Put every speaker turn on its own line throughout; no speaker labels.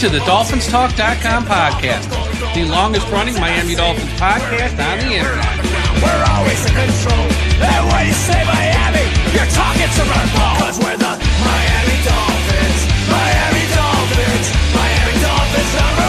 to the DolphinsTalk.com podcast, the longest-running Miami Dolphins podcast on the internet.
We're always in control, and when you say Miami, you're talking to my ball. 'Cause we're the Miami Dolphins, Miami Dolphins, Miami Dolphins #1.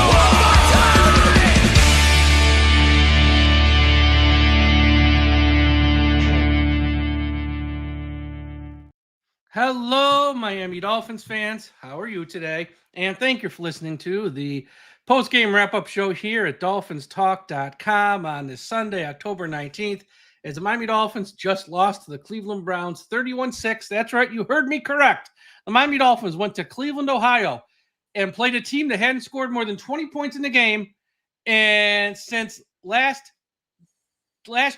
Hello, Miami Dolphins fans. How are you today? And thank you for listening to the post-game wrap-up show here at DolphinsTalk.com on this Sunday, October 19th, as the Miami Dolphins just lost to the Cleveland Browns 31-6. That's right, you heard me correct. The Miami Dolphins went to Cleveland, Ohio, and played a team that hadn't scored more than 20 points in the game. And since last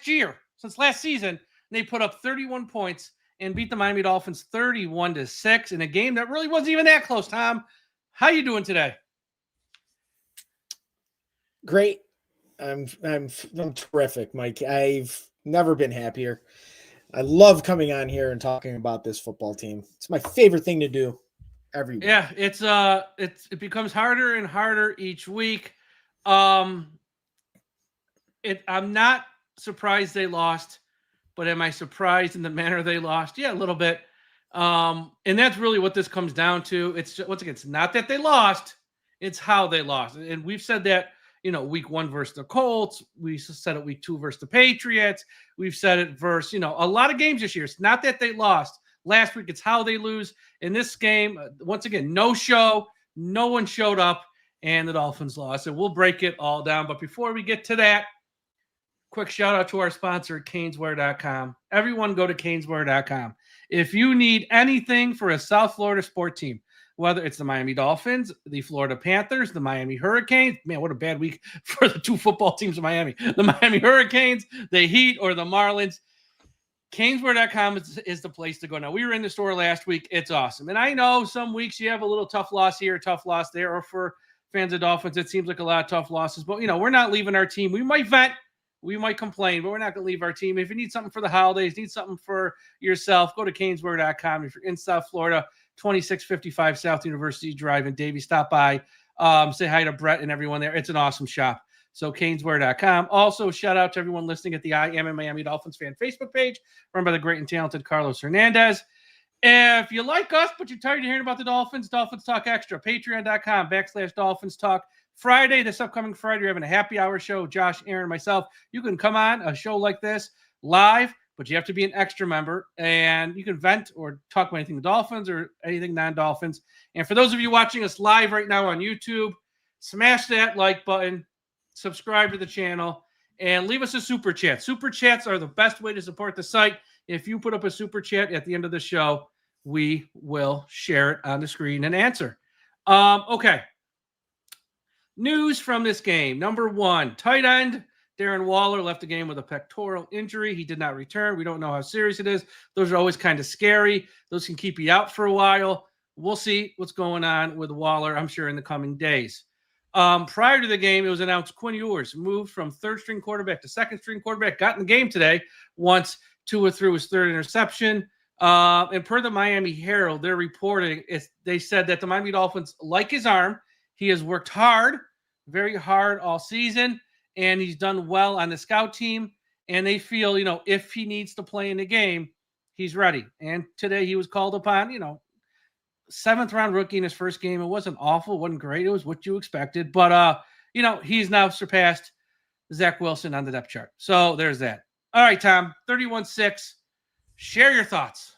season, they put up 31 points and beat the Miami Dolphins 31-6 in a game that really wasn't even that close. Tom, how you doing today?
Great. I'm terrific, Mike. I've never been happier. I love coming on here and talking about this football team. It's my favorite thing to do every week.
Yeah, it becomes harder and harder each week. I'm not surprised they lost, but am I surprised in the manner they lost? Yeah, a little bit. And that's really what this comes down to. It's just, once again, it's not that they lost, it's how they lost. And we've said that, week 1 versus the Colts. We said it week 2 versus the Patriots. We've said it versus, a lot of games this year. It's not that they lost last week. It's how they lose. In this game, once again, no show. No one showed up, and the Dolphins lost. And we'll break it all down. But before we get to that, quick shout out to our sponsor, Caneswear.com. Everyone go to Caneswear.com. If you need anything for a South Florida sport team, whether it's the Miami Dolphins, the Florida Panthers, the Miami Hurricanes, man, what a bad week for the 2 football teams of Miami, the Miami Hurricanes, the Heat, or the Marlins, Caneswear.com is the place to go. Now, we were in the store last week. It's awesome. And I know some weeks you have a little tough loss here, tough loss there, or for fans of Dolphins, it seems like a lot of tough losses. But, we're not leaving our team. We might vent. We might complain, but we're not going to leave our team. If you need something for the holidays, need something for yourself, go to Caneswear.com. If you're in South Florida, 2655 South University Drive in Davie, stop by. Say hi to Brett and everyone there. It's an awesome shop. So Caneswear.com. Also, shout out to everyone listening at the I Am a Miami Dolphins fan Facebook page, run by the great and talented Carlos Hernandez. If you like us, but you're tired of hearing about the Dolphins, Dolphins Talk Extra, Patreon.com/Dolphins Talk. Friday, this upcoming Friday, we're having a happy hour show. Josh, Aaron, myself. You can come on a show like this live, but you have to be an extra member, and you can vent or talk about anything the Dolphins or anything non-Dolphins. And for those of you watching us live right now on YouTube, smash that like button, subscribe to the channel, and leave us a super chat. Super chats are the best way to support the site. If you put up a super chat at the end of the show, we will share it on the screen and answer. Okay. News from this game. Number 1, tight end Darren Waller left the game with a pectoral injury. He did not return. We don't know how serious it is. Those are always kind of scary. Those can keep you out for a while. We'll see what's going on with Waller, I'm sure, in the coming days. Prior to the game, it was announced Quinn Ewers moved from third-string quarterback to second-string quarterback, got in the game today once Tua threw his 3rd interception. And per the Miami Herald, they're reporting, they said that the Miami Dolphins like his arm. He has worked hard, very hard all season, and he's done well on the scout team. And they feel, if he needs to play in the game, he's ready. And today he was called upon, 7th-round rookie in his first game. It wasn't awful, it wasn't great. It was what you expected. But, he's now surpassed Zach Wilson on the depth chart. So there's that. All right, Tom, 31-6. Share your thoughts.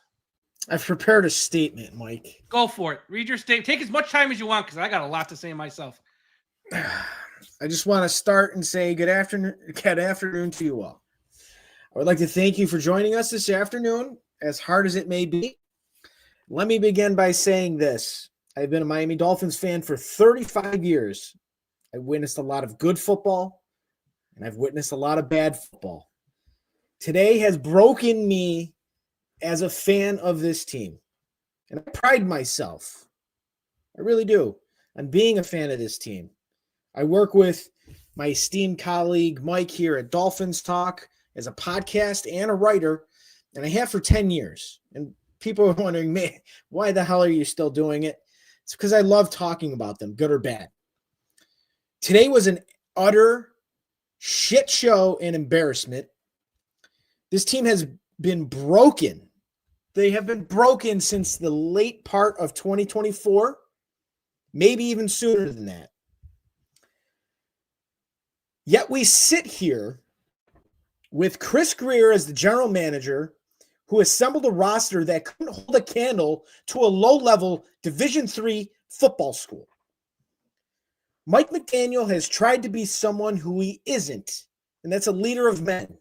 I've prepared a statement, Mike.
Go for it. Read your statement. Take as much time as you want because I got a lot to say myself.
I just want to start and say good afternoon to you all. I would like to thank you for joining us this afternoon, as hard as it may be. Let me begin by saying this. I've been a Miami Dolphins fan for 35 years. I've witnessed a lot of good football, and I've witnessed a lot of bad football. Today has broken me as a fan of this team. And I pride myself, I really do, on being a fan of this team. I work with my esteemed colleague Mike here at Dolphins Talk as a podcast and a writer, and I have for 10 years. And people are wondering, man, why the hell are you still doing it? It's because I love talking about them, good or bad. Today was an utter shit show and embarrassment. This team has been broken. They have been broken since the late part of 2024, maybe even sooner than that. Yet we sit here with Chris Greer as the general manager, who assembled a roster that couldn't hold a candle to a low-level Division III football school. Mike McDaniel has tried to be someone who he isn't, and that's a leader of men.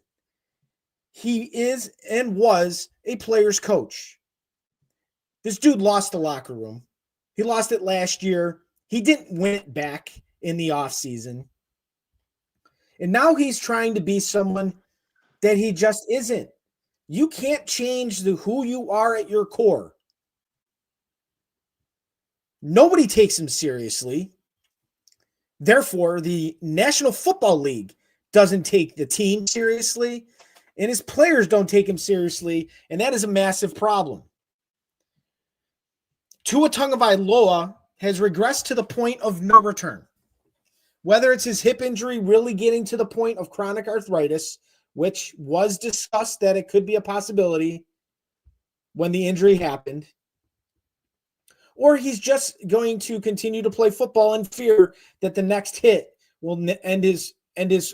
He is and was a player's coach. This dude lost the locker room. He lost it last year. He didn't win it back in the offseason. And now he's trying to be someone that he just isn't. You can't change who you are at your core. Nobody takes him seriously. Therefore, the National Football League doesn't take the team seriously, and his players don't take him seriously, and that is a massive problem. Tua Tagovailoa has regressed to the point of no return. Whether it's his hip injury really getting to the point of chronic arthritis, which was discussed that it could be a possibility when the injury happened, or he's just going to continue to play football in fear that the next hit will end his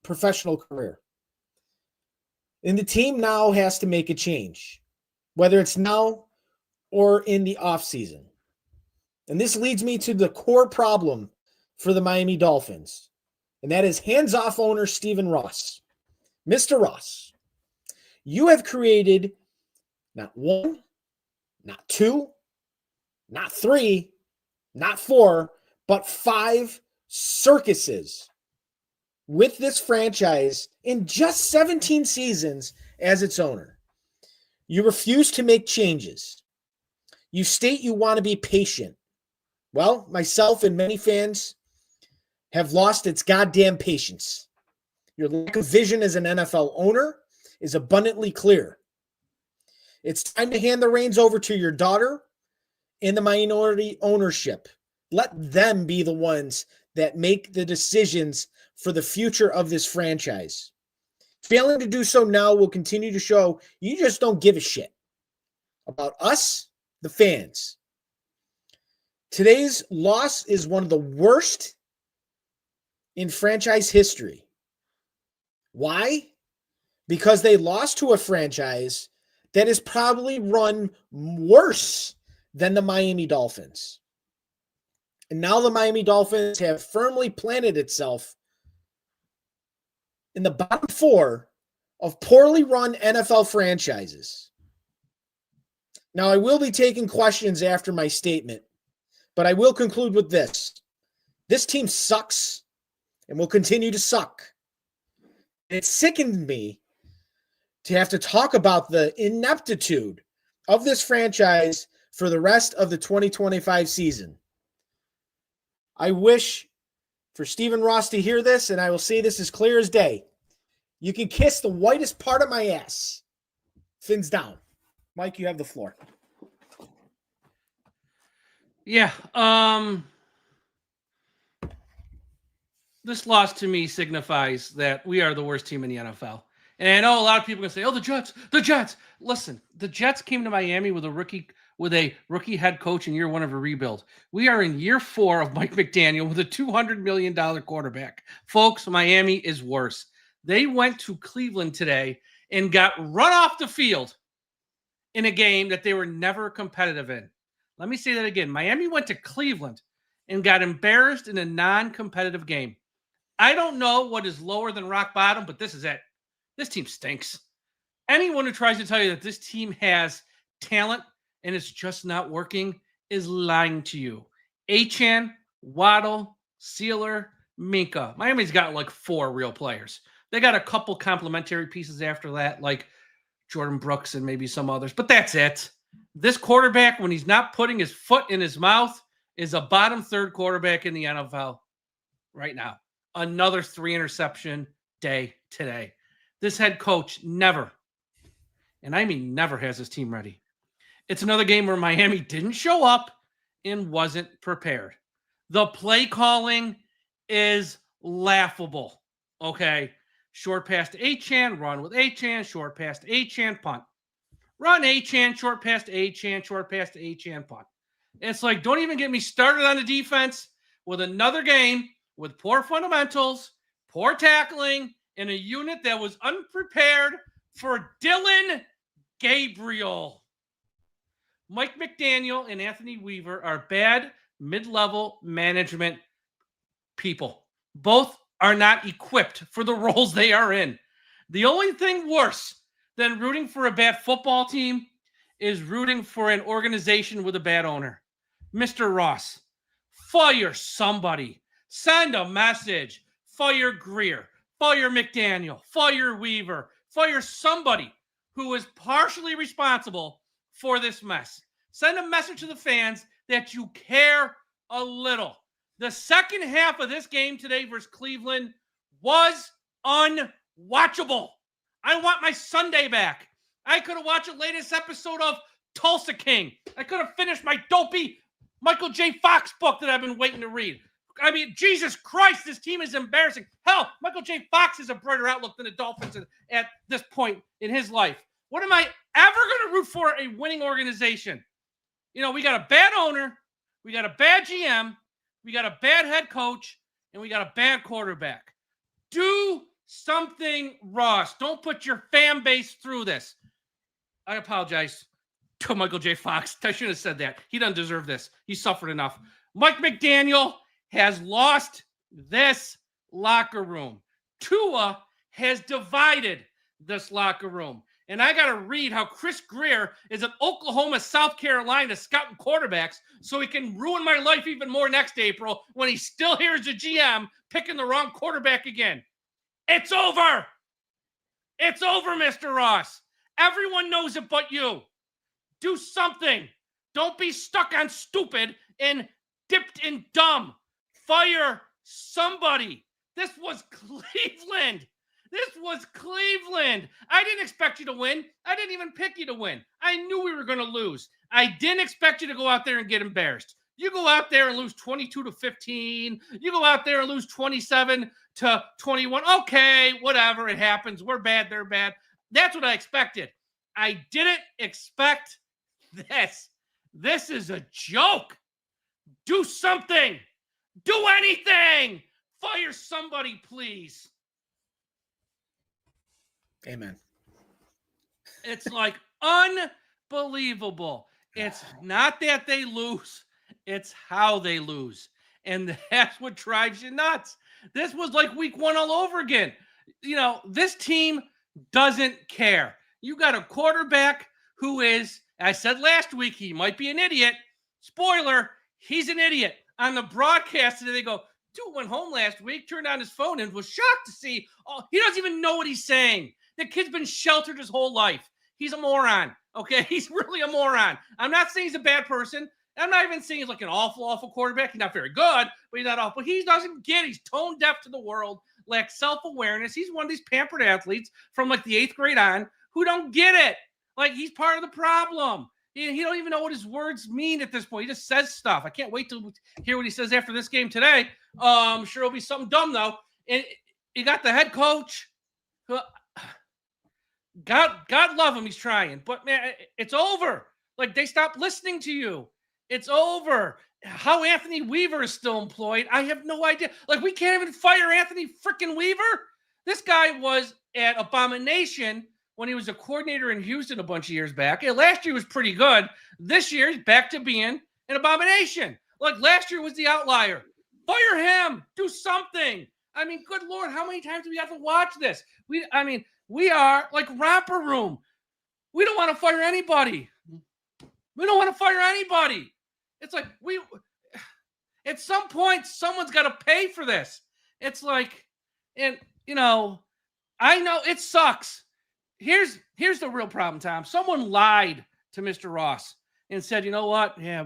professional career. And the team now has to make a change, whether it's now or in the offseason. And this leads me to the core problem for the Miami Dolphins, and that is hands-off owner Stephen Ross. Mr. Ross, you have created not one, not two, not three, not four, but 5 circuses with this franchise in just 17 seasons as its owner. You refuse to make changes. You state you want to be patient. Well, myself and many fans have lost its goddamn patience. Your lack of vision as an NFL owner is abundantly clear. It's time to hand the reins over to your daughter and the minority ownership. Let them be the ones that make the decisions for the future of this franchise. Failing to do so now will continue to show you just don't give a shit about us, the fans. Today's loss is one of the worst in franchise history. Why? Because they lost to a franchise that is probably run worse than the Miami Dolphins. And now the Miami Dolphins have firmly planted itself in the bottom 4 of poorly run NFL franchises. Now, I will be taking questions after my statement, but I will conclude with this. This team sucks and will continue to suck. It sickened me to have to talk about the ineptitude of this franchise for the rest of the 2025 season. I wish for Stephen Ross to hear this, and I will say this as clear as day. You can kiss the whitest part of my ass. Fins down. Mike, you have the floor.
Yeah. This loss to me signifies that we are the worst team in the NFL. And I know a lot of people are going to say, oh, the Jets. Listen, the Jets came to Miami with a rookie head coach in year 1 of a rebuild. We are in year 4 of Mike McDaniel with a $200 million quarterback. Folks, Miami is worse. They went to Cleveland today and got run off the field in a game that they were never competitive in. Let me say that again. Miami went to Cleveland and got embarrassed in a non-competitive game. I don't know what is lower than rock bottom, but this is it. This team stinks. Anyone who tries to tell you that this team has talent and it's just not working is lying to you. Achane, Waddle, Sealer, Minka. Miami's got like 4 real players. They got a couple complementary pieces after that, like Jordan Brooks and maybe some others, but that's it. This quarterback, when he's not putting his foot in his mouth, is a bottom 3rd quarterback in the NFL right now. Another 3 interception day today. This head coach never, and I mean never, has his team ready. It's another game where Miami didn't show up and wasn't prepared. The play calling is laughable. Okay. Short pass to Achane, run with Achane, short pass to Achane, punt. Run Achane, short pass to Achane, short pass to Achane, punt. It's like, don't even get me started on the defense with another game with poor fundamentals, poor tackling, and a unit that was unprepared for Dylan Gabriel. Mike McDaniel and Anthony Weaver are bad mid-level management people. Both are not equipped for the roles they are in. The only thing worse than rooting for a bad football team is rooting for an organization with a bad owner. Mr. Ross, fire somebody. Send a message. Fire Greer. Fire McDaniel. Fire Weaver. Fire somebody who is partially responsible for this mess. Send a message to the fans that you care a little. The second half of this game today versus Cleveland was unwatchable. I want my Sunday back. I could have watched the latest episode of Tulsa King. I could have finished my dopey Michael J. Fox book that I've been waiting to read. I mean, Jesus Christ, this team is embarrassing. Hell, Michael J. Fox has a brighter outlook than the Dolphins at this point in his life. What am I ever going to root for a winning organization? You know, we got a bad owner, we got a bad GM, we got a bad head coach, and we got a bad quarterback. Do something, Ross. Don't put your fan base through this. I apologize to Michael J. Fox. I shouldn't have said that. He doesn't deserve this. He suffered enough. Mike McDaniel has lost this locker room. Tua has divided this locker room. And I got to read how Chris Greer is at Oklahoma, South Carolina scouting quarterbacks so he can ruin my life even more next April when he still hears the GM picking the wrong quarterback again. It's over. It's over, Mr. Ross. Everyone knows it but you. Do something. Don't be stuck on stupid and dipped in dumb. Fire somebody. This was Cleveland. This was Cleveland. I didn't expect you to win. I didn't even pick you to win. I knew we were going to lose. I didn't expect you to go out there and get embarrassed. You go out there and lose 22-15. You go out there and lose 27-21. Okay, whatever. It happens. We're bad. They're bad. That's what I expected. I didn't expect this. This is a joke. Do something. Do anything. Fire somebody, please.
Amen.
It's like unbelievable. It's not that they lose. It's how they lose. And that's what drives you nuts. This was like week one all over again. You know, this team doesn't care. You got a quarterback who is, I said last week, he might be an idiot. Spoiler, he's an idiot. On the broadcast today, they go, dude went home last week, turned on his phone, and was shocked to see, oh, he doesn't even know what he's saying. The kid's been sheltered his whole life. He's a moron. Okay, he's really a moron. I'm not saying he's a bad person. I'm not even saying he's like an awful, awful quarterback. He's not very good, but he's not awful. He doesn't get it. He's tone deaf to the world, lacks self-awareness. He's one of these pampered athletes from like the 8th grade on who don't get it. Like, he's part of the problem. He don't even know what his words mean at this point. He just says stuff. I can't wait to hear what he says after this game today. I'm sure it'll be something dumb, though. And you got the head coach. God love him. He's trying. But, man, it's over. Like, they stopped listening to you. It's over. How Anthony Weaver is still employed, I have no idea. Like, we can't even fire Anthony freaking Weaver. This guy was at Abomination when he was a coordinator in Houston a bunch of years back. And last year was pretty good. This year, he's back to being an Abomination. Like, last year was the outlier. Fire him. Do something. I mean, good Lord, how many times do we have to watch this? We are like Romper Room. We don't want to fire anybody. We don't want to fire anybody. It's like at some point, someone's got to pay for this. It's like, and you know, I know it sucks. Here's the real problem, Tom. Someone lied to Mr. Ross and said, you know what? Yeah,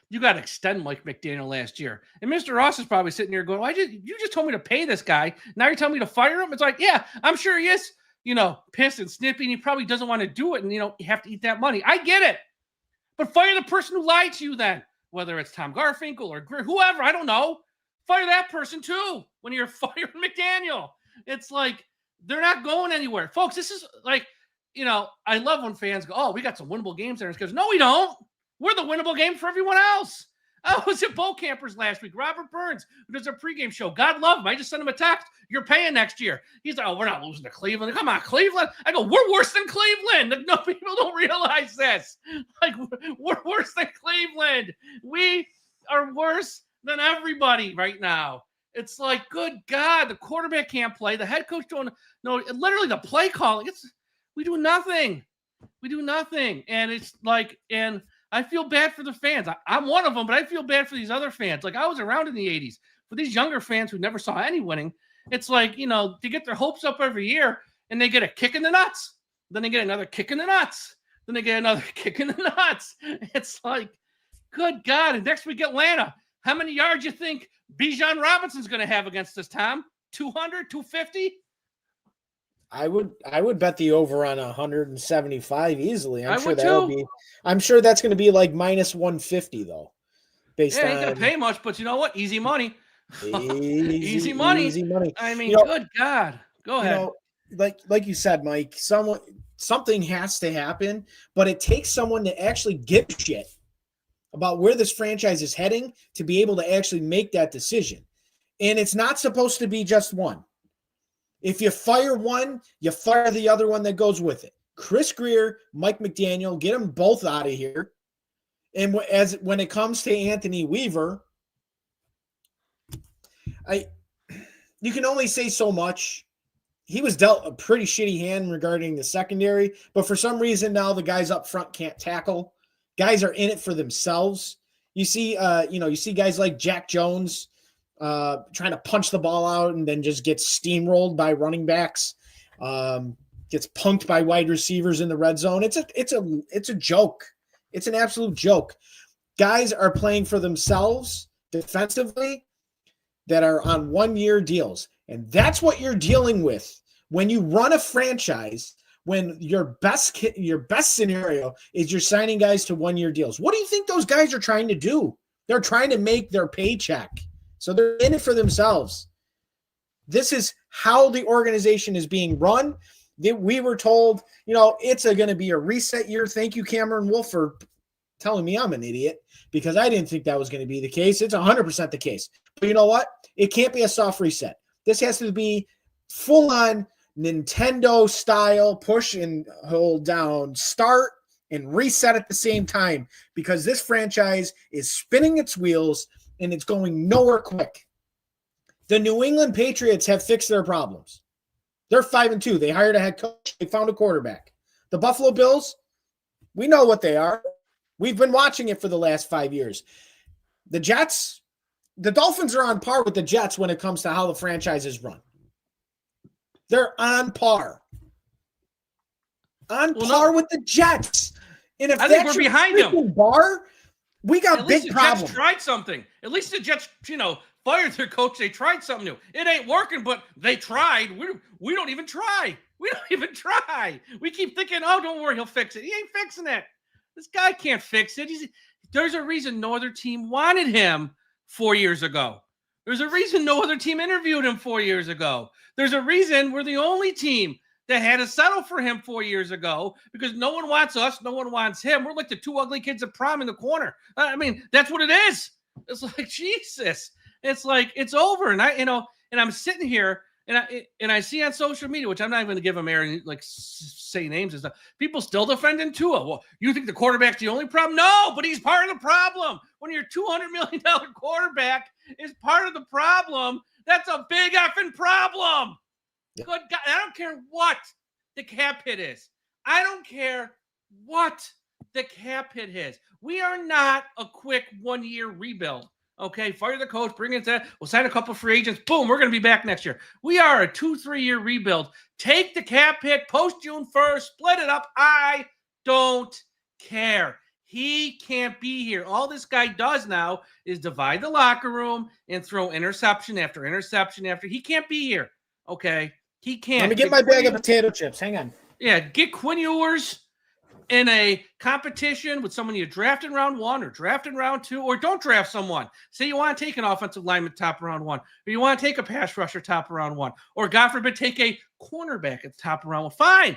you gotta extend Mike McDaniel last year. And Mr. Ross is probably sitting there going, you just told me to pay this guy. Now you're telling me to fire him? It's like, yeah, I'm sure he is, pissed and snippy, and he probably doesn't want to do it. And, you have to eat that money. I get it. But fire the person who lied to you then. whether it's Tom Garfinkel or whoever, I don't know. Fire that person too when you're firing McDaniel. It's like they're not going anywhere. Folks, this is like, I love when fans go, oh, we got some winnable games there. Because no, we don't. We're the winnable game for everyone else. I was at Bowl Campers last week. Robert Burns, who does a pregame show. God love him. I just sent him a text. You're paying next year. He's like, oh, we're not losing to Cleveland. Come on, Cleveland. I go, we're worse than Cleveland. No, people don't realize this. Like, we're worse than Cleveland. We are worse than everybody right now. It's like, good God, the quarterback can't play. The head coach don't know. Literally, the play calling. We do nothing. We do nothing. And it's like, and I feel bad for the fans. I'm one of them, but I feel bad for these other fans. Like, I was around in the 80s. For these younger fans who never saw any winning, it's like, they get their hopes up every year, and they get a kick in the nuts. Then they get another kick in the nuts. Then they get another kick in the nuts. It's like, good God. And next week, Atlanta. How many yards you think Bijan Robinson's going to have against us, Tom? 200, 250?
I would bet the over on 175 easily. I'm sure that's going to be like minus 150 though. Ain't
going to pay much, but you know what? Easy money. Easy money.
Easy money.
I mean, good God. Go ahead.
Like you said, Mike, something has to happen, but it takes someone to actually give a shit about where this franchise is heading to be able to actually make that decision. And it's not supposed to be just one. If you fire one, you fire the other one that goes with it. Chris Grier, Mike McDaniel, get them both out of here. And when it comes to Anthony Weaver, you can only say so much. He was dealt a pretty shitty hand regarding the secondary, but for some reason now the guys up front can't tackle. Guys are in it for themselves. You see guys like Jack Jones trying to punch the ball out and then just gets steamrolled by running backs, gets punked by wide receivers in the red zone. It's a joke. It's an absolute joke. Guys are playing for themselves defensively that are on 1-year deals. And that's what you're dealing with when you run a franchise, when your best scenario is you're signing guys to 1-year deals. What do you think those guys are trying to do? They're trying to make their paycheck. So they're in it for themselves. This is how the organization is being run. We were told, it's going to be a reset year. Thank you, Cameron Wolf, for telling me I'm an idiot because I didn't think that was going to be the case. It's 100% the case. But you know what? It can't be a soft reset. This has to be full-on Nintendo style push and hold down, start and reset at the same time because this franchise is spinning its wheels and it's going nowhere quick. The New England Patriots have fixed their problems. They're 5-2. They hired a head coach. They found a quarterback. The Buffalo Bills, we know what they are. We've been watching it for the last 5 years. The Jets, the Dolphins are on par with the Jets when it comes to how the franchise is run. They're on par. With the Jets. And if
I think we're behind them.
We got big problems.
Jets tried something. At least the Jets, fired their coach. They tried something new. It ain't working, but they tried. We don't even try. We don't even try. We keep thinking, oh, don't worry, he'll fix it. He ain't fixing it. This guy can't fix it. There's a reason no other team wanted him 4 years ago. There's a reason no other team interviewed him 4 years ago. There's a reason we're the only team that had to settle for him 4 years ago because no one wants us. No one wants him. We're like the two ugly kids at prom in the corner. I mean, that's what it is. It's like, Jesus. It's like, it's over. And I'm sitting here and I see on social media, which I'm not even going to give them air and like say names and stuff. People still defending Tua. Well, you think the quarterback's the only problem? No, but he's part of the problem. When your $200 million quarterback is part of the problem, that's a big effing problem. Yeah. Good God. I don't care what the cap hit is. I don't care what the cap hit is. We are not a quick 1-year rebuild. Okay, fire the coach, bring it to, we'll sign a couple free agents. Boom, we're going to be back next year. We are a 2-3 year rebuild. Take the cap hit post June 1st, split it up. I don't care. He can't be here. All this guy does now is divide the locker room and throw interception after interception after. He can't be here. Okay, he can't.
Let me get my bag of potato chips. Hang on.
Yeah, get Quinn Ewers. in a competition with someone you draft in round 1 or draft in round 2, or don't draft someone. Say you want to take an offensive lineman top of round 1, or you want to take a pass rusher top of round 1, or God forbid, take a cornerback at the top of round 1. Fine.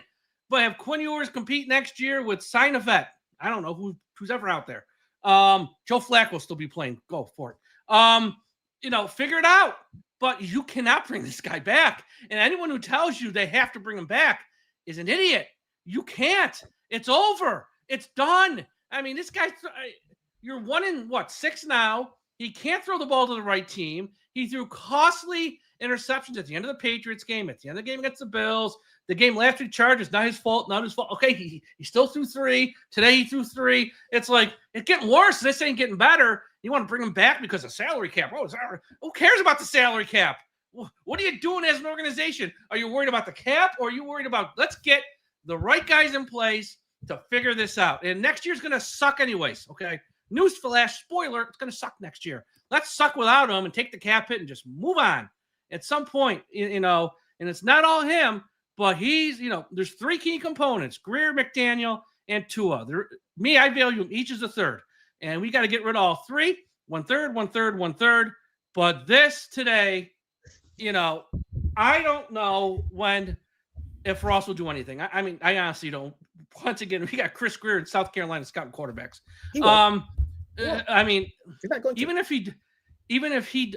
But have Quinn Ewers compete next year with sign a vet. I don't know who's ever out there. Joe Flacco will still be playing. Go for it. Figure it out. But you cannot bring this guy back. And anyone who tells you they have to bring him back is an idiot. You can't. It's over. It's done. I mean, this guy, you're 1-6 now. He can't throw the ball to the right team. He threw costly interceptions at the end of the Patriots game, at the end of the game against the Bills. The game last week, Chargers, not his fault. Okay, he still threw 3. Today he threw 3. It's like, it's getting worse. This ain't getting better. You want to bring him back because of salary cap. Who cares about the salary cap? What are you doing as an organization? Are you worried about the cap, or are you worried about, let's get the right guys in place to figure this out? And next year's going to suck anyways, okay? Newsflash, spoiler, it's going to suck next year. Let's suck without him and take the cap hit and just move on. At some point, and it's not all him, but he's, there's 3 key components: Greer, McDaniel, and Tua. I value them each as a third. And we got to get rid of all 3. 1/3, 1/3, 1/3. But this today, I don't know if Ross will do anything. I mean, I honestly don't. Once again, we got Chris Greer in South Carolina scouting quarterbacks. I mean, even if he,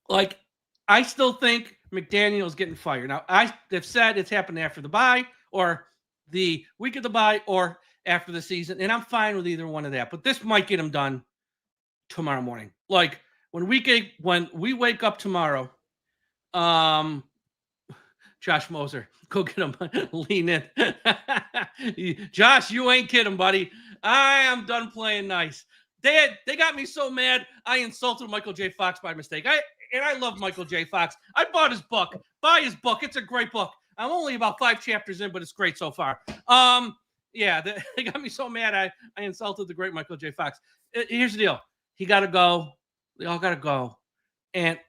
like, I still think McDaniel's getting fired. Now, they've said it's happened after the bye, or the week of the bye, or after the season, and I'm fine with either one of that. But this might get him done tomorrow morning. Like, when we wake up tomorrow, Josh Moser, go get him. Lean in. Josh, you ain't kidding, buddy. I am done playing nice. They got me so mad, I insulted Michael J. Fox by mistake. I love Michael J. Fox. I bought his book. Buy his book. It's a great book. I'm only about 5 chapters in, but it's great so far. Yeah, they got me so mad, I insulted the great Michael J. Fox. Here's the deal. He got to go. They all got to go. And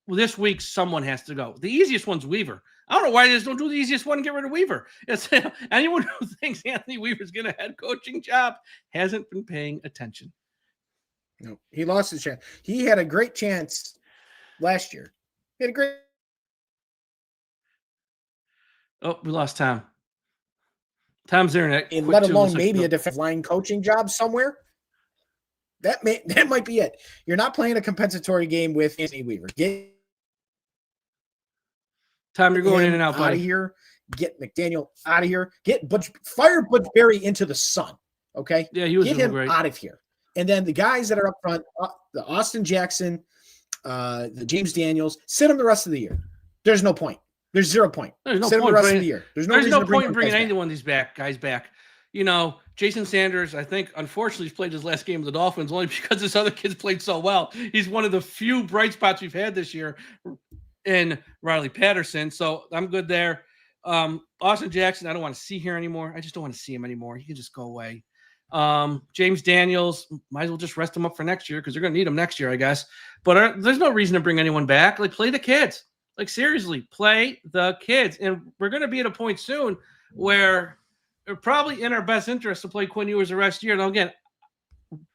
this week, someone has to go. The easiest one's Weaver. I don't know why they just don't do the easiest one and get rid of Weaver. It's, anyone who thinks Anthony Weaver's getting a head coaching job hasn't been paying attention.
No, he lost his chance. He had a great chance last year. He had a great.
Oh, we lost Tom. Tom's internet.
And let alone maybe a defensive line coaching job somewhere. That might be it. You're not playing a compensatory game with Anthony Weaver.
Tom, you're going in and out, buddy.
Out of here. Get McDaniel out of here. Fire Butch Berry into the sun. Okay.
Yeah, he was
get him
great.
Out of here. And then the guys that are up front, the Austin Jackson, the James Daniels, sit them the rest of the year. There's no point. There's 0 point.
There's no
sit
point
them the rest of the year. There's no
point in bringing any one of these guys back. Jason Sanders, I think, unfortunately, he's played his last game with the Dolphins only because his other kids played so well. He's one of the few bright spots we've had this year in Riley Patterson. So I'm good there. Austin Jackson, I don't want to see here anymore. I just don't want to see him anymore. He can just go away. James Daniels, might as well just rest him up for next year because they're going to need him next year, I guess. But there's no reason to bring anyone back. Like, play the kids. Like, seriously, play the kids. And we're going to be at a point soon where it's probably in our best interest to play Quinn Ewers the rest of the year. Now, again,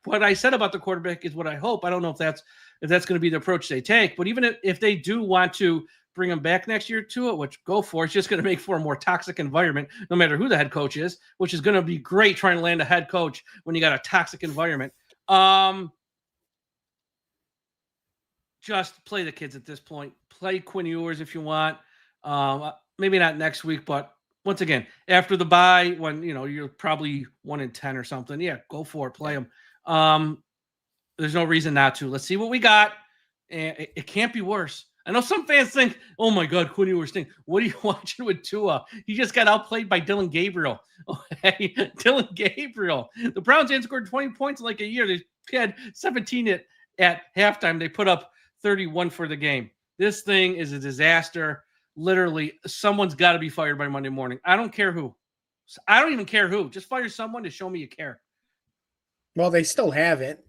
what I said about the quarterback is what I hope. I don't know if that's going to be the approach they take. But even if they do want to bring him back next year to it, which go for, it's just going to make for a more toxic environment, no matter who the head coach is, which is going to be great trying to land a head coach when you got a toxic environment. Just play the kids at this point. Play Quinn Ewers if you want. Maybe not next week, but once again, after the bye, when you're probably 1-10 or something, yeah, go for it. Play them. There's no reason not to. Let's see what we got. And it can't be worse. I know some fans think, oh my God, Quinn Ewers thing. What are you watching with Tua? He just got outplayed by Dylan Gabriel. Okay, Dylan Gabriel. The Browns hadn't scored 20 points in like a year. They had 17 at halftime. They put up 31 for the game. This thing is a disaster. Literally, someone's got to be fired by Monday morning. I don't care who. I don't even care who. Just fire someone to show me you care.
Well, they still haven't.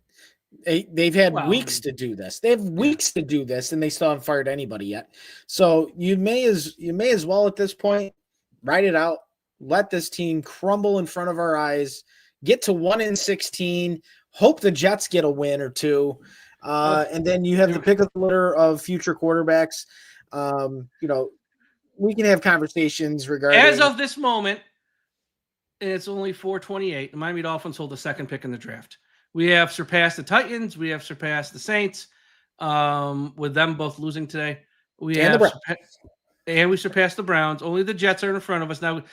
They've had weeks to do this. They have weeks to do this, and they still haven't fired anybody yet. So you may as well at this point write it out, let this team crumble in front of our eyes, get to 1-16, hope the Jets get a win or two. And then you have the pick of the litter of future quarterbacks. We can have conversations regarding.
As of this moment, and it's only 4:28. The Miami Dolphins hold the second pick in the draft. We have surpassed the Titans. We have surpassed the Saints, with them both losing today. We surpassed the Browns. Only the Jets are in front of us now.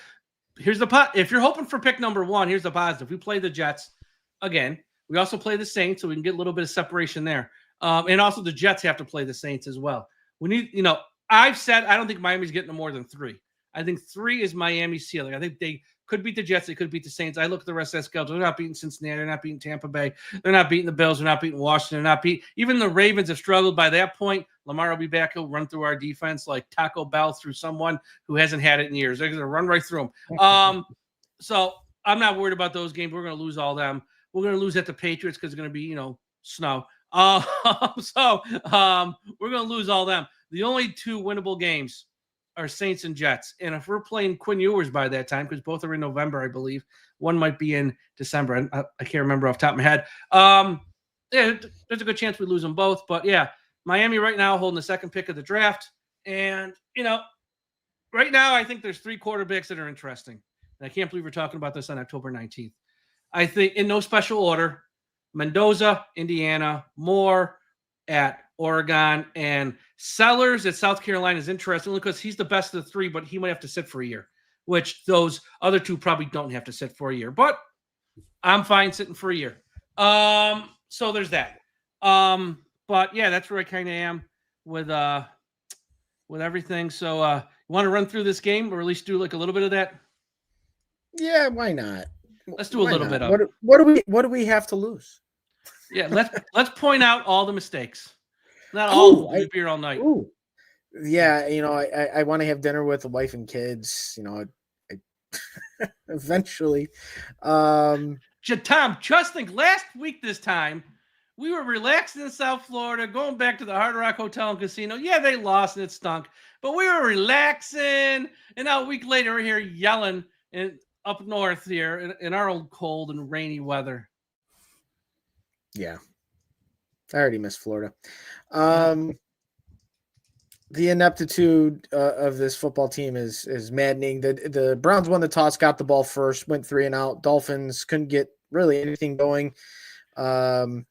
Here's the pot. If you're hoping for pick number one, here's the positive. We play the Jets again. We also play the Saints, so we can get a little bit of separation there. And also the Jets have to play the Saints as well. We need, I've said I don't think Miami's getting to more than 3. I think 3 is Miami's ceiling. I think they could beat the Jets. They could beat the Saints. I look at the rest of that schedule. They're not beating Cincinnati. They're not beating Tampa Bay. They're not beating the Bills. They're not beating Washington. They're not beating – even the Ravens have struggled. By that point, Lamar will be back. He'll run through our defense like Taco Bell through someone who hasn't had it in years. They're going to run right through them. So I'm not worried about those games. We're going to lose all them. We're going to lose at the Patriots because it's going to be, snow. We're going to lose all them. The only 2 winnable games are Saints and Jets. And if we're playing Quinn Ewers by that time, because both are in November, I believe, one might be in December. I can't remember off the top of my head. There's a good chance we lose them both. But, yeah, Miami right now holding the second pick of the draft. And, right now I think there's 3 quarterbacks that are interesting. And I can't believe we're talking about this on October 19th. I think in no special order, Mendoza, Indiana, Moore at Oregon, and Sellers at South Carolina is interesting only because he's the best of the 3, but he might have to sit for a year, which those other 2 probably don't have to sit for a year. But I'm fine sitting for a year. So there's that. But yeah, that's where I kind of am with everything. So you want to run through this game, or at least do like a little bit of that?
Yeah, why not?
Let's do a little bit of it.
What do we have to lose?
Yeah, let's point out all the mistakes. Not all. We'll be here all night.
Yeah, I want to have dinner with the wife and kids. Eventually.
Tom, just think last week this time we were relaxing in South Florida, going back to the Hard Rock Hotel and Casino. Yeah, they lost and it stunk, but we were relaxing. And now a week later, we're here yelling up north here in our old cold and rainy weather.
Yeah. I already miss Florida. The ineptitude of this football team is maddening. The Browns won the toss, got the ball first, went 3 and out. Dolphins couldn't get really anything going. To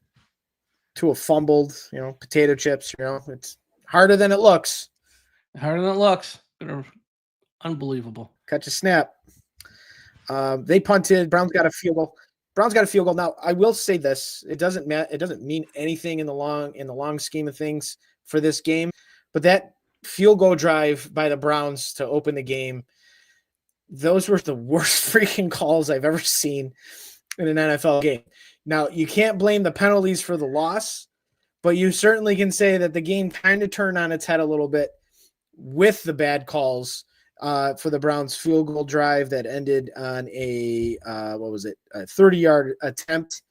a fumbled, potato chips. It's harder than it looks.
Harder than it looks. Unbelievable.
Catch a snap. They punted. Browns got a field goal. Now, I will say this: it doesn't mean anything in the long scheme of things for this game. But that field goal drive by the Browns to open the game, those were the worst freaking calls I've ever seen in an NFL game. Now, you can't blame the penalties for the loss, but you certainly can say that the game kind of turned on its head a little bit with the bad calls for the Browns field goal drive that ended on a 30-yard attempt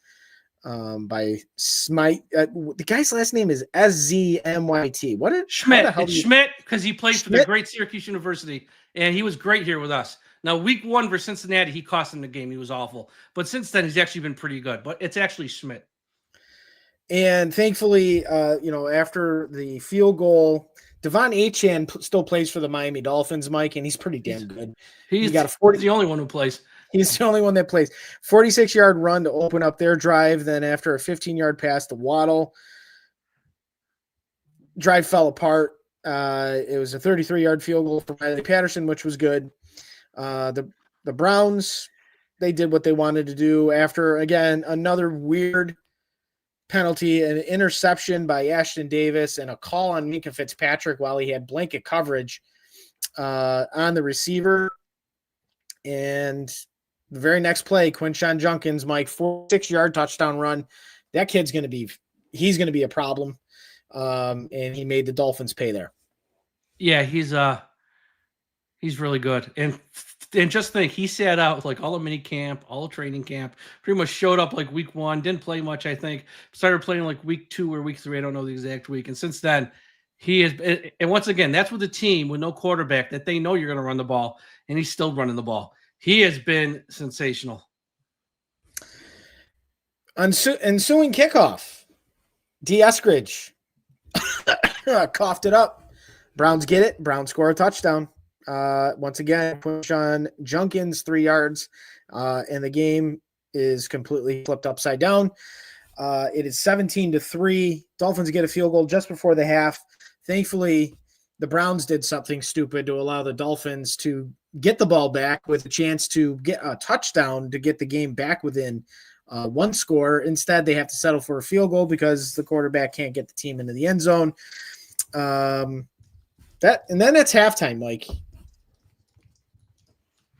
by Smythe. The guy's last name is SZMYT.
Schmidt. It's Schmidt because he played for the great Syracuse University, and he was great here with us. Now, week 1 for Cincinnati, he cost him the game. He was awful. But since then, he's actually been pretty good. But it's actually Schmidt.
And thankfully, after the field goal, Devon Achane still plays for the Miami Dolphins, Mike, and he's pretty damn good.
He's the only one who plays.
He's the only one that plays. 46-yard run to open up their drive. Then after a 15-yard pass to Waddle, drive fell apart. It was a 33-yard field goal for Riley Patterson, which was good. The Browns, they did what they wanted to do after, again, another weird penalty, an interception by Ashton Davis, and a call on Minkah Fitzpatrick while he had blanket coverage on the receiver. And the very next play, Quinshon Judkins, Mike, 46-yard touchdown run. That kid's going to be a problem. And he made the Dolphins pay there.
Yeah, he's really good. And just think, he sat out like all the mini camp, all the training camp, pretty much showed up like week 1, didn't play much, I think. Started playing like week 2 or week 3, I don't know the exact week. And since then, he is, and once again, that's with a team with no quarterback that they know you're going to run the ball, and he's still running the ball. He has been sensational.
Ensuing kickoff. D. Eskridge coughed it up. Browns get it. Browns score a touchdown. Once again, push on Junkins 3 yards, and the game is completely flipped upside down. It is 17-3. Dolphins get a field goal just before the half. Thankfully, the Browns did something stupid to allow the Dolphins to get the ball back with a chance to get a touchdown to get the game back within one score. Instead, they have to settle for a field goal because the quarterback can't get the team into the end zone. Then it's halftime, Mike.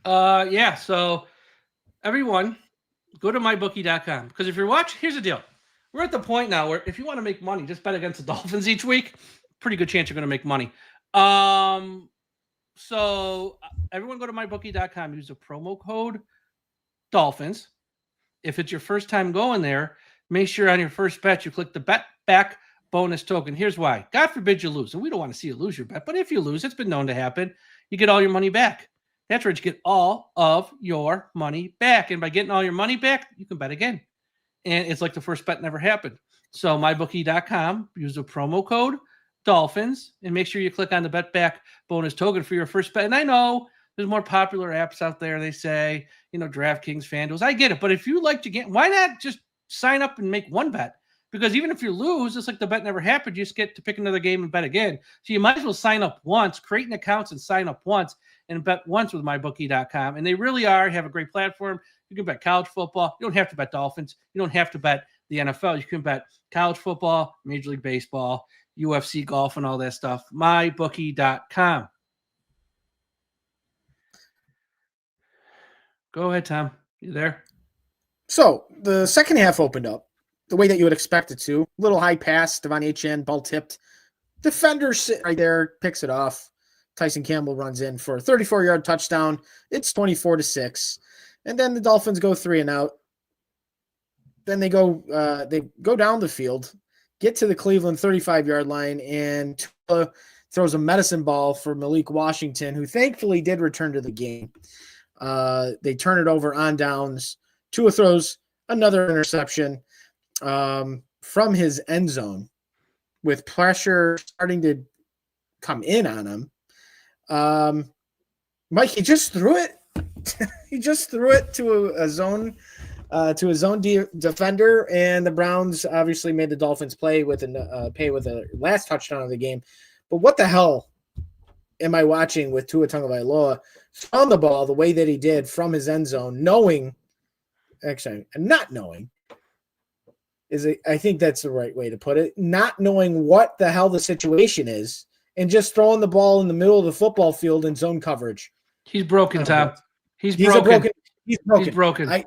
Yeah. So everyone, go to mybookie.com because if you're watching, here's the deal. We're at the point now where if you want to make money, just bet against the Dolphins each week. Pretty good chance you're going to make money. So everyone go to mybookie.com. Use the promo code Dolphins. If it's your first time going there, make sure on your first bet you click the bet back bonus token. Here's why. God forbid you lose. And we don't want to see you lose your bet. But if you lose, it's been known to happen. You get all your money back. That's right. You get all of your money back. And by getting all your money back, you can bet again. And it's like the first bet never happened. So mybookie.com, use the promo code Dolphins, and make sure you click on the bet back bonus token for your first bet. And I know there's more popular apps out there. They say, DraftKings, FanDuel. I get it. But if you like to get, why not just sign up and make one bet? Because even if you lose, it's like the bet never happened. You just get to pick another game and bet again. So you might as well sign up once, create an account and sign up once and bet once with mybookie.com. And they really have a great platform. You can bet college football. You don't have to bet Dolphins. You don't have to bet the NFL. You can bet college football, Major League Baseball, UFC, golf, and all that stuff. mybookie.com. Go ahead, Tom. You there?
So the second half opened up the way that you would expect it to. Little high pass, Devon Achane, ball tipped. Defender sit right there, picks it off. Tyson Campbell runs in for a 34-yard touchdown. It's 24-6. And then the Dolphins go 3 and out. Then they go down the field, get to the Cleveland 35-yard line, and Tua throws a medicine ball for Malik Washington, who thankfully did return to the game. They turn it over on downs. Tua throws another interception from his end zone with pressure starting to come in on him. Mike, he just threw it. He just threw it to a zone defender, and the Browns obviously made the Dolphins pay with a last touchdown of the game. But what the hell am I watching with Tua Tagovailoa on the ball the way that he did from his end zone, not knowing, I think that's the right way to put it, not knowing what the hell the situation is and just throwing the ball in the middle of the football field in zone coverage.
He's broken, Tom. He's broken.
He's broken.
He's broken.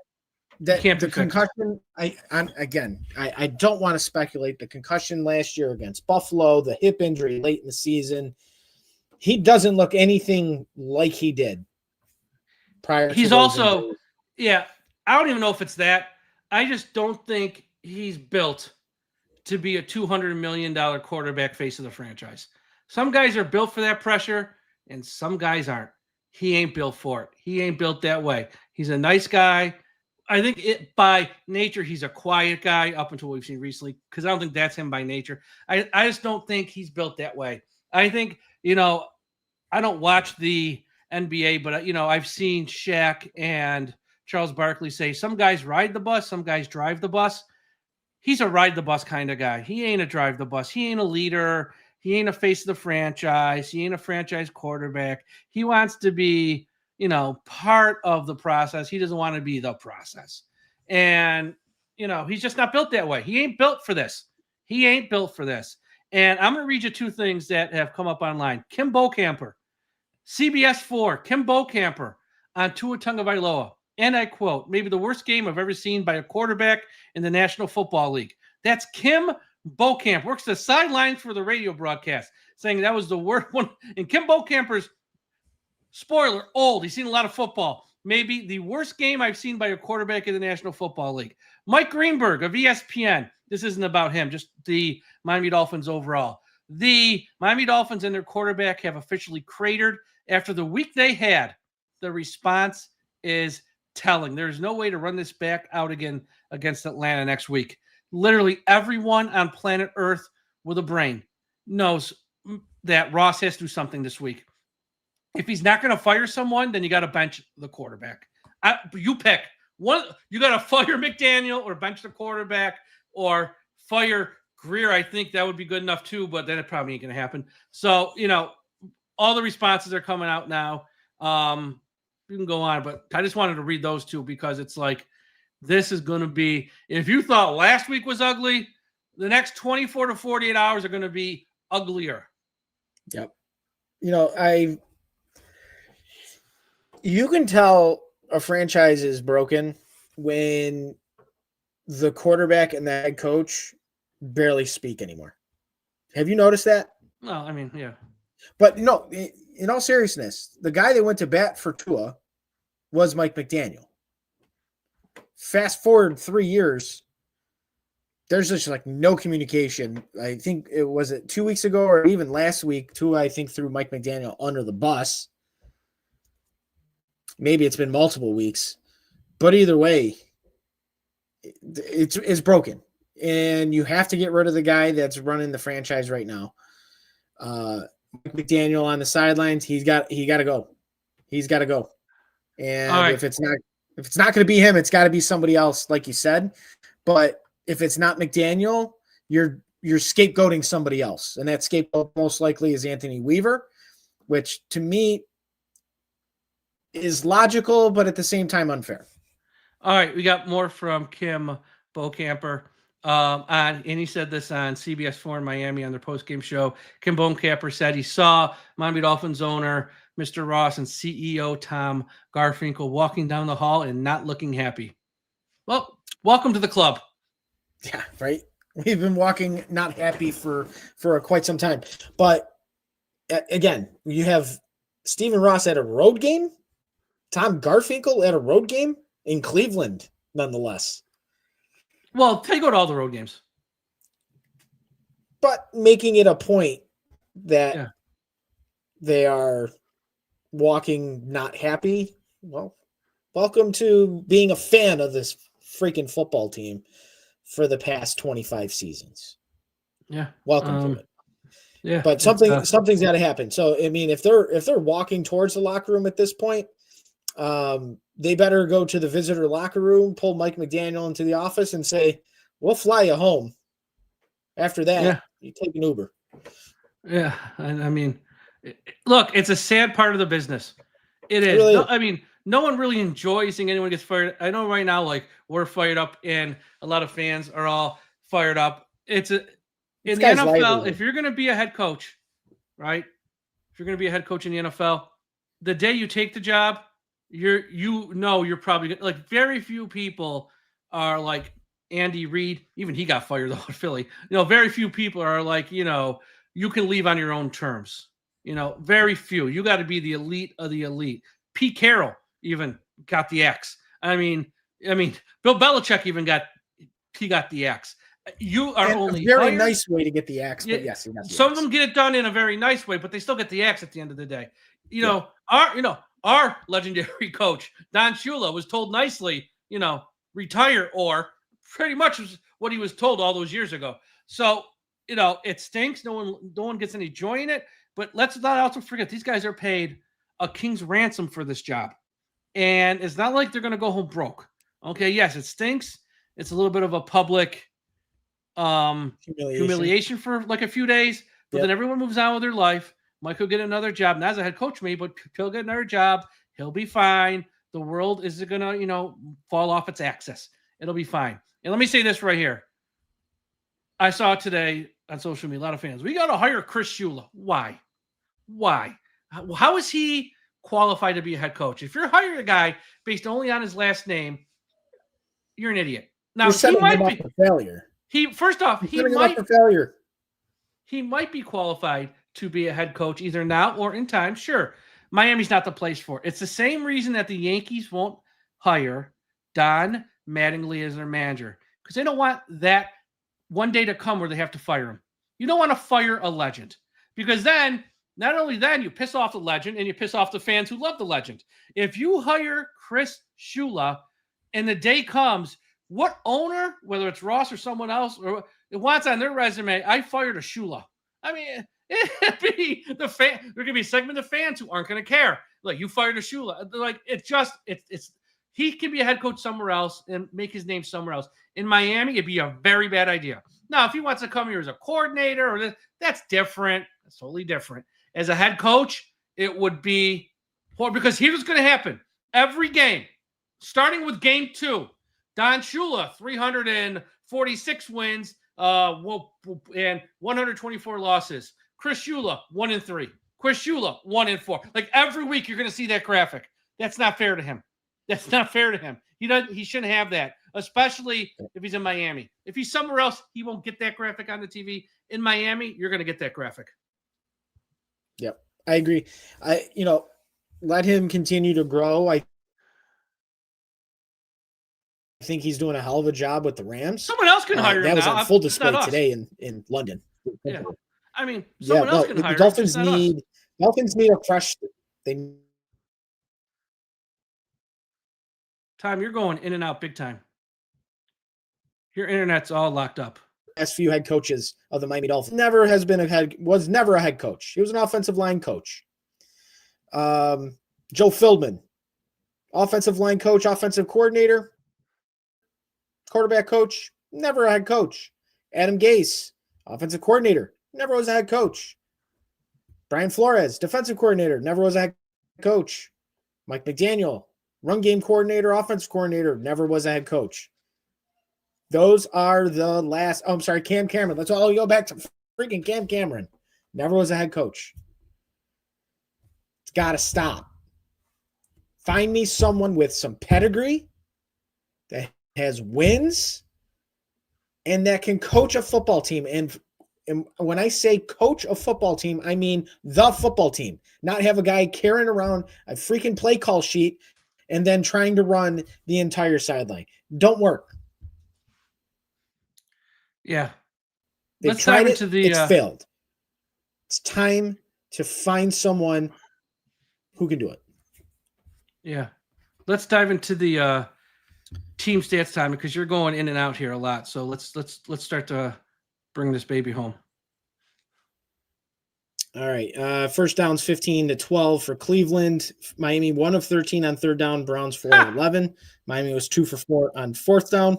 The concussion, I don't want to speculate. The concussion last year against Buffalo, the hip injury late in the season, he doesn't look anything like he did prior.
He's also, I don't even know if it's that. I just don't think he's built to be a $200 million quarterback face of the franchise. Some guys are built for that pressure, and some guys aren't. He ain't built for it. He ain't built that way. He's a nice guy. I think by nature, he's a quiet guy up until what we've seen recently, because I don't think that's him by nature. I just don't think he's built that way. I think, I don't watch the NBA, but, I've seen Shaq and Charles Barkley say some guys ride the bus, some guys drive the bus. He's a ride the bus kind of guy. He ain't a drive the bus. He ain't a leader. He ain't a face of the franchise. He ain't a franchise quarterback. He wants to be, part of the process. He doesn't want to be the process. And, he's just not built that way. He ain't built for this. He ain't built for this. And I'm going to read you 2 things that have come up online. Kim Bokamper, CBS 4, Kim Bokamper on Tua Tagovailoa. And I quote, maybe the worst game I've ever seen by a quarterback in the National Football League. That's Kim Bokamper, works the sidelines for the radio broadcast, saying that was the worst one. And Kim Bokamper's, spoiler, old. He's seen a lot of football. Maybe the worst game I've seen by a quarterback in the National Football League. Mike Greenberg of ESPN. This isn't about him, just the Miami Dolphins overall. The Miami Dolphins and their quarterback have officially cratered after the week they had. The response is telling. There's no way to run this back out again against Atlanta next week. Literally everyone on planet Earth with a brain knows that Ross has to do something this week. If he's not going to fire someone, then you got to bench the quarterback. You pick one. You got to fire McDaniel or bench the quarterback or fire Greer. I think that would be good enough too, but then it probably ain't going to happen. So, all the responses are coming out now. You can go on, but I just wanted to read those two because it's like, this is going to be, if you thought last week was ugly, the next 24 to 48 hours are going to be uglier.
Yep. You can tell a franchise is broken when the quarterback and the head coach barely speak anymore. Have you noticed that?
Well, I mean, yeah.
But no, in all seriousness, the guy that went to bat for Tua was Mike McDaniel. Fast forward 3 years, there's just like no communication. I think it was 2 weeks ago or even last week, Tua, I think, threw Mike McDaniel under the bus. Maybe it's been multiple weeks, but either way, it's broken, and you have to get rid of the guy that's running the franchise right now. McDaniel on the sidelines, he's got to go. He's got to go. And
right.
if it's not going to be him, it's got to be somebody else, like you said. But if it's not McDaniel, you're scapegoating somebody else, and that scapegoat most likely is Anthony Weaver, which to me is logical, but at the same time unfair.
All right, we got more from Kim Bocamper. And he said this on CBS 4 in Miami on their post-game show. Kim Bocamper said he saw Miami Dolphins owner Mr. Ross and CEO Tom Garfinkel walking down the hall and not looking happy. Well, welcome to the club.
Yeah, right. We've been walking not happy for quite some time. But again, you have Stephen Ross at a road game, Tom Garfinkel at a road game in Cleveland, nonetheless.
Well, they go to all the road games.
But making it a point that they are walking not happy, well, welcome to being a fan of this freaking football team for the past 25 seasons.
Yeah.
Welcome to it.
Yeah.
But something's got to happen. So, I mean, if they're walking towards the locker room at this point, they better go to the visitor locker room, pull Mike McDaniel into the office and say, we'll fly you home. After that, you take an Uber.
Yeah. I mean, look, it's a sad part of the business. It is.
Really?
I mean, no one really enjoys seeing anyone gets fired. I know right now, like, we're fired up and a lot of fans are all fired up. In the NFL, if you're going to be a head coach, right? If you're going to be a head coach in the NFL, the day you take the job, you're probably like, very few people are like Andy Reid. Even he got fired though at Philly. Very few people are like, you can leave on your own terms. Very few. You got to be the elite of the elite. Pete Carroll even got the X. I mean, Bill Belichick even got the X. You are only
a very
hired.
Nice way to get the X, but yes, he got the
some
X.
of them get it done in a very nice way, but they still get the X at the end of the day. Our legendary coach Don Shula was told nicely, retire, or pretty much was what he was told all those years ago. So it stinks. No one gets any joy in it. But let's not also forget these guys are paid a king's ransom for this job, and it's not like they're going to go home broke. Okay, yes, it stinks. It's a little bit of a public humiliation for like a few days, but then everyone moves on with their life. Mike will get another job, not as a head coach, maybe, but he'll get another job. He'll be fine. The world isn't going to, fall off its axis. It'll be fine. And let me say this right here. I saw today on social media, a lot of fans, we got to hire Chris Shula. Why? How is he qualified to be a head coach? If you're hiring a guy based only on his last name, you're an idiot. Now, he might be failure. He might be qualified to be a head coach either now or in time. Sure. Miami's not the place for it. It's the same reason that the Yankees won't hire Don Mattingly as their manager, because they don't want that one day to come where they have to fire him. You don't want to fire a legend, because then Not only then, you piss off the legend and you piss off the fans who love the legend. If you hire Chris Shula and the day comes, what owner, whether it's Ross or someone else, or it wants on their resume, I fired a Shula. I mean, it'd be the fan. There's gonna be a segment of fans who aren't gonna care. Like, you fired a Shula. Like, it's he can be a head coach somewhere else and make his name somewhere else. In Miami, it'd be a very bad idea. Now, if he wants to come here as a coordinator or that's different. That's totally different. As a head coach, it would be because here's what's going to happen. Every game, starting with game 2, Don Shula, 346 wins and 124 losses. Chris Shula, 1-3. Chris Shula, 1-4. Like, every week, you're going to see that graphic. That's not fair to him. That's not fair to him. He shouldn't have that, especially if he's in Miami. If he's somewhere else, he won't get that graphic on the TV. In Miami, you're going to get that graphic.
Yep, I agree. Let him continue to grow. I think he's doing a hell of a job with the Rams.
Someone else can hire him.
That was
now.
on full display today in London.
Yeah, I mean, someone else can hire him.
Dolphins need a fresh.
Tom, you're going in and out big time. Your internet's all locked up.
Last few head coaches of the Miami Dolphins was never a head coach. He was an offensive line coach. Joe Philbin, offensive line coach, offensive coordinator, quarterback coach, never a head coach. Adam Gase, offensive coordinator, never was a head coach. Brian Flores, defensive coordinator, never was a head coach. Mike McDaniel, run game coordinator, offensive coordinator, never was a head coach. Those are the last. Oh, I'm sorry, Cam Cameron. Let's all go back to freaking Cam Cameron. Never was a head coach. It's got to stop. Find me someone with some pedigree that has wins and that can coach a football team. And when I say coach a football team, I mean the football team, not have a guy carrying around a freaking play call sheet and then trying to run the entire sideline. Don't work.
Yeah.
They've
Let's
tried
dive
it.
into the,
it's failed. It's time to find someone who can do it.
Yeah. Let's dive into the team stats time because you're going in and out here a lot. So let's start to bring this baby home.
All right. First downs 15-12 for Cleveland. Miami 1 of 13 on third down. Browns 4 of 11. Miami was 2 for 4 on fourth down.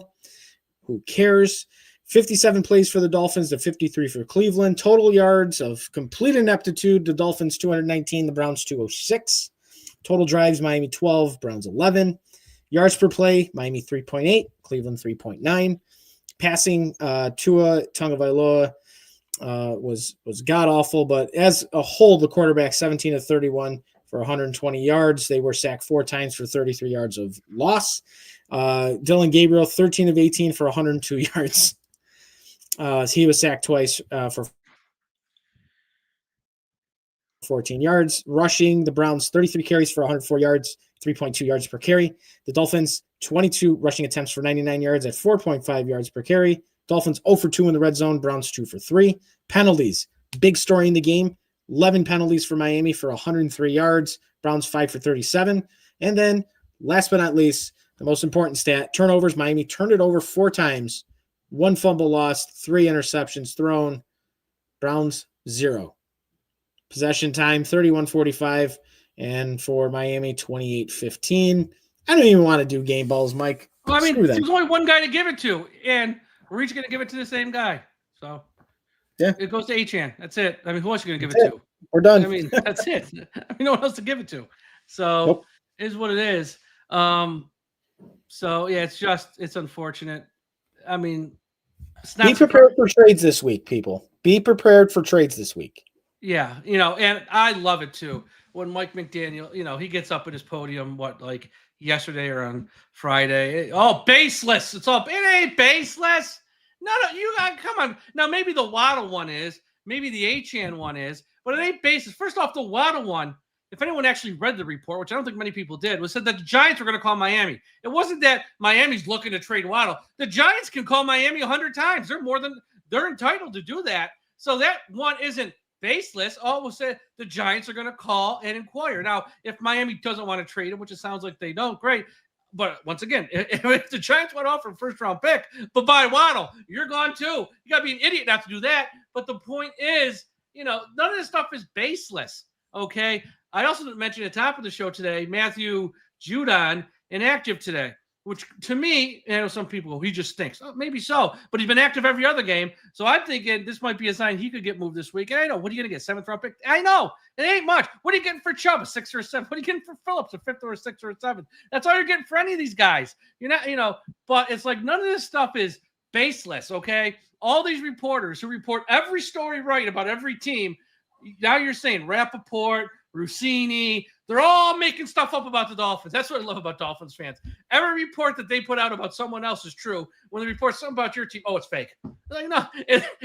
Who cares? 57 plays for the Dolphins to 53 for Cleveland. Total yards of complete ineptitude. The Dolphins 219, the Browns 206. Total drives, Miami 12, Browns 11. Yards per play, Miami 3.8, Cleveland 3.9. Passing, Tua Tagovailoa was god-awful, but as a whole, the quarterback 17 of 31 for 120 yards. They were sacked 4 times for 33 yards of loss. Dylan Gabriel, 13 of 18 for 102 yards. He was sacked twice for 14 yards. Rushing, the Browns 33 carries for 104 yards, 3.2 yards per carry. The Dolphins 22 rushing attempts for 99 yards at 4.5 yards per carry. Dolphins 0 for 2 in the red zone. Browns 2 for 3. Penalties, big story in the game. 11 penalties for Miami for 103 yards. Browns 5 for 37. And then last but not least, the most important stat, turnovers. Miami turned it over 4 times. 1 fumble lost, 3 interceptions thrown. Browns 0. Possession time 31-45, and for Miami 28-15. I don't even want to do game balls, Mike.
Well, I mean, there's only one guy to give it to, and we're each going to give it to the same guy. So
yeah,
it goes to Achan. That's it. I mean, who else are you going to give it to?
We're done.
I mean, that's it. I mean, no one else to give it to. So It is what it is. So yeah, it's unfortunate. I mean, it's not.
Be prepared for trades this week, people. Be prepared for trades this week.
Yeah, and I love it too. When Mike McDaniel, he gets up at his podium, like yesterday or on Friday. Baseless. It ain't baseless. No, you got come on. Now maybe the Waddle one is, maybe the Achan one is, but it ain't baseless. First off, the Waddle one, if anyone actually read the report, which I don't think many people did, was said that the Giants were going to call Miami. It wasn't that Miami's looking to trade Waddle. The Giants can call Miami 100 times. They're entitled to do that. So that one isn't baseless. All we'll say the Giants are going to call and inquire. Now, if Miami doesn't want to trade him, which it sounds like they don't, great. But once again, if the Giants want to offer a first-round pick, but by Waddle, you're gone too. You got to be an idiot not to do that. But the point is, none of this stuff is baseless, okay? I also didn't mention at the top of the show today, Matthew Judon, inactive today, which to me, some people, he just stinks. Oh, maybe so, but he's been active every other game. So I'm thinking this might be a sign he could get moved this week. And I know, what are you going to get, 7th-round pick? I know, it ain't much. What are you getting for Chubb, a 6th or a 7th? What are you getting for Phillips, a 5th or a 6th or a 7th? That's all you're getting for any of these guys. You're not, but it's like none of this stuff is baseless, okay? All these reporters who report every story right about every team, now you're saying Rappaport, Rossini, they're all making stuff up about the Dolphins. That's what I love about Dolphins fans. Every report that they put out about someone else is true. When they report something about your team, it's fake. They're like, no,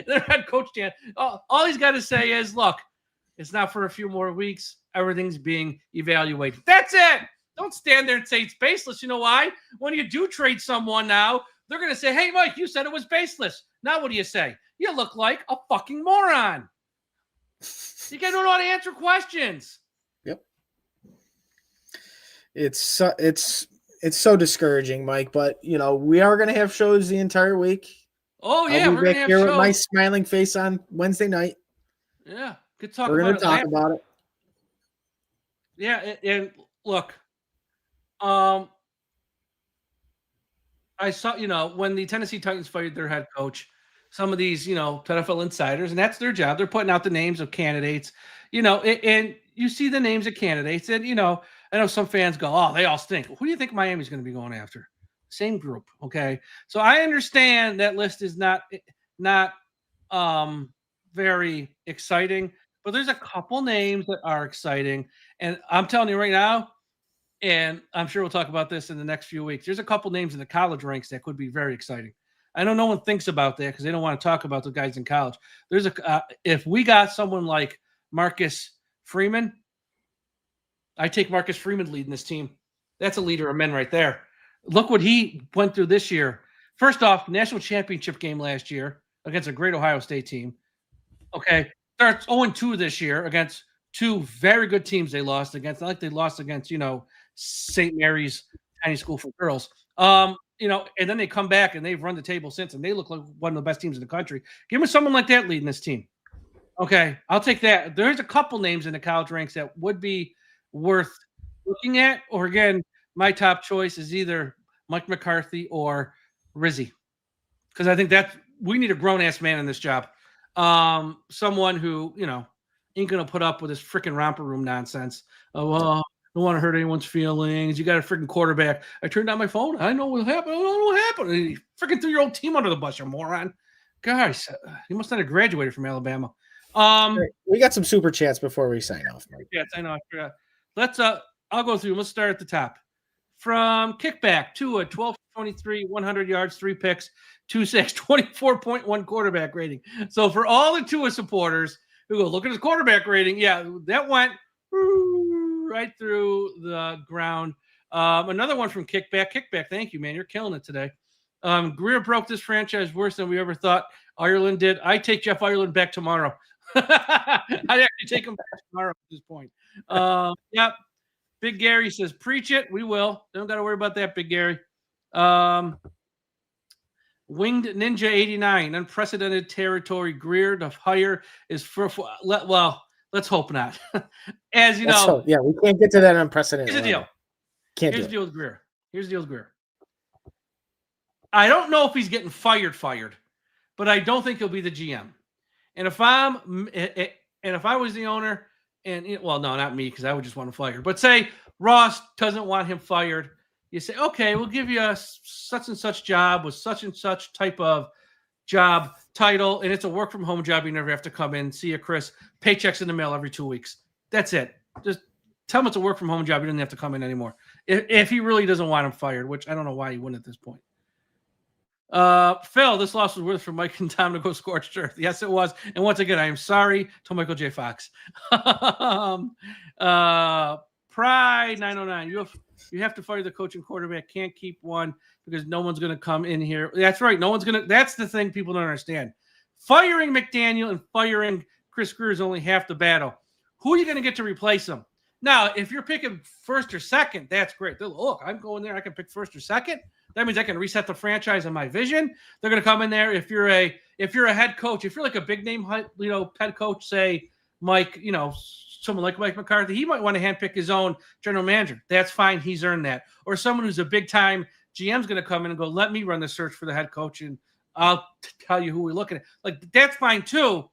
their head coach, Dan, all he's got to say is, look, it's not for a few more weeks. Everything's being evaluated. That's it. Don't stand there and say it's baseless. You know why? When you do trade someone now, they're going to say, hey, Mike, you said it was baseless. Now what do you say? You look like a fucking moron. You guys don't know how to answer questions.
Yep. It's so discouraging, Mike. But we are going to have shows the entire week.
Oh yeah,
we're back here with my smiling face on Wednesday night.
Yeah, good talk.
We're going to talk about it.
Yeah, and look, I saw when the Tennessee Titans fired their head coach. Some of these, NFL insiders, and that's their job. They're putting out the names of candidates, and you see the names of candidates. And, I know some fans go, oh, they all stink. Who do you think Miami's going to be going after? Same group. Okay. So I understand that list is not very exciting, but there's a couple names that are exciting. And I'm telling you right now, and I'm sure we'll talk about this in the next few weeks, there's a couple names in the college ranks that could be very exciting. I know no one thinks about that because they don't want to talk about the guys in college. There's if we got someone like Marcus Freeman, I take Marcus Freeman leading this team. That's a leader of men right there. Look what he went through this year. First off, national championship game last year against a great Ohio State team. Okay, starts 0-2 this year against two very good teams they lost against. Not like they lost against St. Mary's Tiny School for Girls. And then they come back and they've run the table since, and they look like one of the best teams in the country. Give me someone like that leading this team. Okay, I'll take that. There's a couple names in the college ranks that would be worth looking at. Or again, my top choice is either Mike McCarthy or Rizzi, because I think we need a grown-ass man in this job. Someone who ain't gonna put up with this freaking romper room nonsense. Don't want to hurt anyone's feelings. You got a freaking quarterback. I turned on my phone. I know what happened. I don't know what happened. You freaking threw your old team under the bus, you moron. Guys, you must not have graduated from Alabama.
We got some super chats before we sign off, Mike.
Yes, I know. I forgot. I'll go through. Let's start at the top. From kickback, Tua, 12-23, 100 yards, 3 picks, 2 sacks, 24.1 quarterback rating. So for all the Tua supporters who go, look at his quarterback rating. Yeah, that went right through the ground. Another one from Kickback. Kickback, thank you, man. You're killing it today. Greer broke this franchise worse than we ever thought Ireland did. I take Jeff Ireland back tomorrow. I'd actually take him back tomorrow at this point. Yep. Big Gary says, preach it. We will. Don't got to worry about that, Big Gary. Winged Ninja 89, unprecedented territory. Greer to hire is let's hope not. As you know,
yeah, we can't get to that unprecedented.
Here's the deal.
Here's
the deal with Greer. Here's the deal with Greer. I don't know if he's getting fired, but I don't think he'll be the GM. And if I was the owner, no, not me, because I would just want to fire. But say Ross doesn't want him fired, you say, okay, we'll give you a such and such job with such and such type of job title, and it's a work from home job. You never have to come in. See you, Chris. Paychecks in the mail every 2 weeks. That's it. Just tell him it's a work from home job. You don't have to come in anymore. If he really doesn't want him fired, which I don't know why he wouldn't at this point. Phil, this loss was worth for Mike and Tom to go scorched earth. Yes, it was. And once again, I am sorry to Michael J. Fox. Pride 909. You have to fire the coach and quarterback. Can't keep one because no one's going to come in here. That's right. No one's going to. That's the thing people don't understand. Firing McDaniel and firing Chris Greer is only half the battle. Who are you going to get to replace him? Now, if you're picking first or second, that's great. Look, I'm going there. I can pick first or second. That means I can reset the franchise on my vision. They're going to come in there. If you're a head coach, if you're like a big name, head coach, say Mike, someone like Mike McCarthy, he might want to handpick his own general manager. That's fine. He's earned that. Or someone who's a big time GM's going to come in and go, let me run the search for the head coach, and I'll tell you who we're looking at. Like, that's fine too.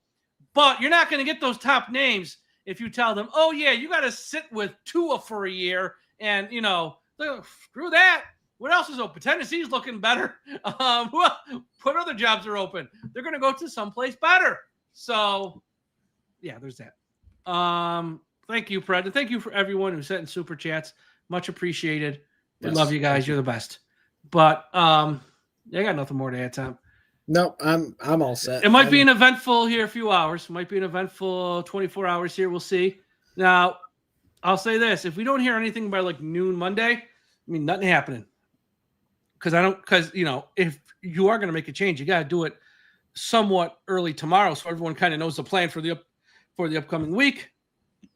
But you're not going to get those top names if you tell them, oh, yeah, you got to sit with Tua for a year and, screw that. What else is open? Tennessee's looking better. What other jobs are open? They're going to go to someplace better. So, yeah, there's that. Thank you, Fred. And thank you for everyone who sent in super chats. Much appreciated. We love you guys. You're the best. But I got nothing more to add, Tom.
No, I'm all set.
It might be an eventful here a few hours. It might be an eventful 24 hours here. We'll see. Now, I'll say this. If we don't hear anything by like noon Monday, nothing happening. Because if you are going to make a change, you got to do it somewhat early tomorrow so everyone kind of knows the plan for the upcoming week.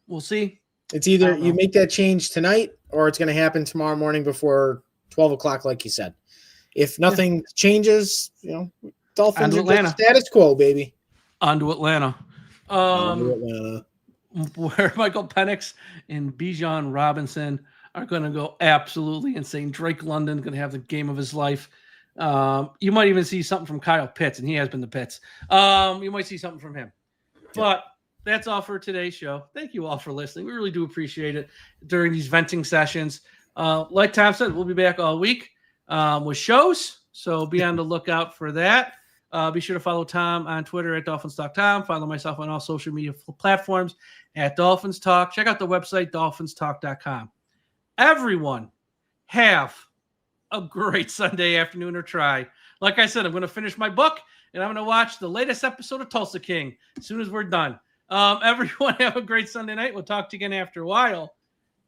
We'll see.
It's either you make that change tonight or it's going to happen tomorrow morning before 12 o'clock, like you said. If nothing changes, Dolphins are the status quo, baby.
On to Atlanta. Where Michael Penix and Bijan Robinson are going to go absolutely insane. Drake London's going to have the game of his life. You might even see something from Kyle Pitts, and he has been the Pitts. You might see something from him. But that's all for today's show. Thank you all for listening. We really do appreciate it during these venting sessions. Like Tom said, we'll be back all week with shows, so be on the lookout for that. Be sure to follow Tom on Twitter at DolphinsTalk.com. Follow myself on all social media platforms at DolphinsTalk. Check out the website, DolphinsTalk.com. Everyone, have a great Sunday afternoon or try. Like I said, I'm going to finish my book, and I'm going to watch the latest episode of Tulsa King as soon as we're done. Everyone, have a great Sunday night. We'll talk to you again after a while.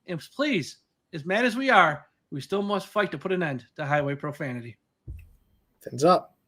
And please, as mad as we are, we still must fight to put an end to highway profanity.
Fins up.